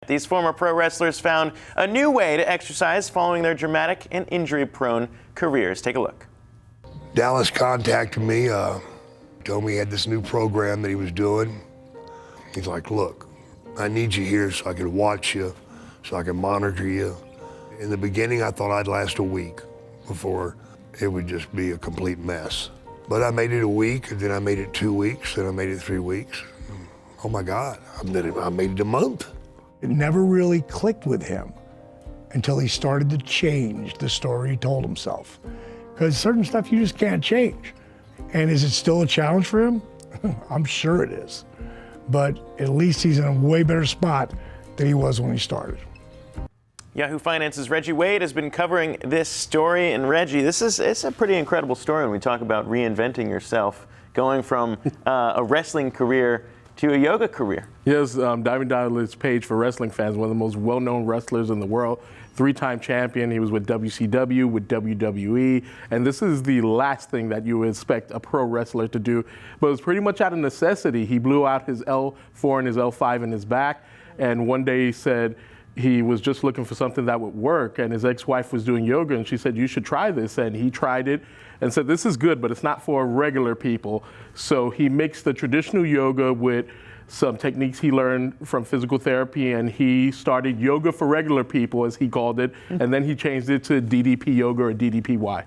These former pro wrestlers found a new way to exercise following their dramatic and injury-prone careers. Take a look. Dallas contacted me, told me he had this new program that he was doing. He's like, look, I need you here so I can watch you, so I can monitor you. In the beginning, I thought I'd last a week before it would just be a complete mess. But I made it a week, and then I made it 2 weeks, and I made it 3 weeks. Oh my God, I made it a month. It never really clicked with him until he started to change the story he told himself. Because certain stuff you just can't change. And is it still a challenge for him? I'm sure it is. But at least he's in a way better spot than he was when he started. Yahoo Finance's Reggie Wade has been covering this story. And Reggie, it's a pretty incredible story when we talk about reinventing yourself, going from a wrestling career to a yoga career. Yes, diving down his page for wrestling fans, one of the most well-known wrestlers in the world, 3-time champion. He was with WCW, with WWE, and this is the last thing that you would expect a pro wrestler to do. But it was pretty much out of necessity. He blew out his L4 and his L5 in his back, and one day he said he was just looking for something that would work, and his ex-wife was doing yoga, and she said, you should try this, and he tried it and said, this is good, but it's not for regular people. So he mixed the traditional yoga with some techniques he learned from physical therapy, and he started yoga for regular people, as he called it, and then he changed it to DDP yoga or DDPY.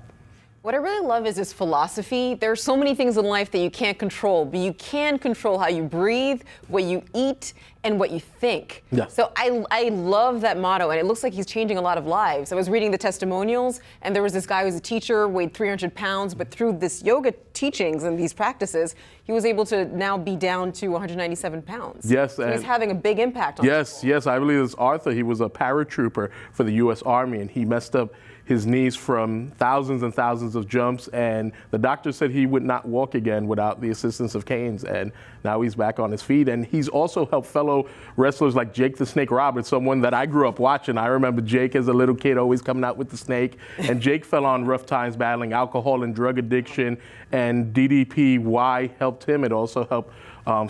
What I really love is his philosophy. There are so many things in life that you can't control, but you can control how you breathe, what you eat, and what you think. Yeah. So I love that motto, and it looks like he's changing a lot of lives. I was reading the testimonials, and there was this guy who was a teacher, weighed 300 pounds, but through this yoga teachings and these practices, he was able to now be down to 197 pounds. Yes. So he's having a big impact on people. Yes, I believe it's Arthur. He was a paratrooper for the U.S. Army, and he messed up his knees from thousands and thousands of jumps, and the doctor said he would not walk again without the assistance of canes, and now he's back on his feet. And he's also helped fellow wrestlers like Jake the Snake Roberts, someone that I grew up watching. I remember Jake as a little kid always coming out with the snake, and Jake fell on rough times battling alcohol and drug addiction, and DDPY helped him. It also helped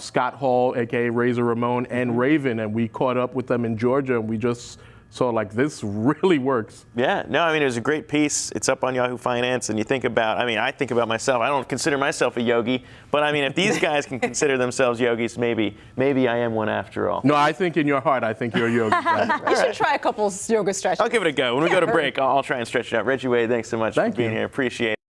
Scott Hall, aka Razor Ramon, and Raven, and we caught up with them in Georgia, and we just so like this really works. Yeah, no, I mean, it was a great piece. It's up on Yahoo Finance, and you think about, I mean, I think about myself. I don't consider myself a yogi, but I mean, if these guys can consider themselves yogis, maybe I am one after all. No, I think in your heart, I think you're a yogi. You should try a couple yoga stretches. I'll give it a go. When we go to break, I'll try and stretch it out. Reggie Wade, thanks so much for being here. Appreciate it.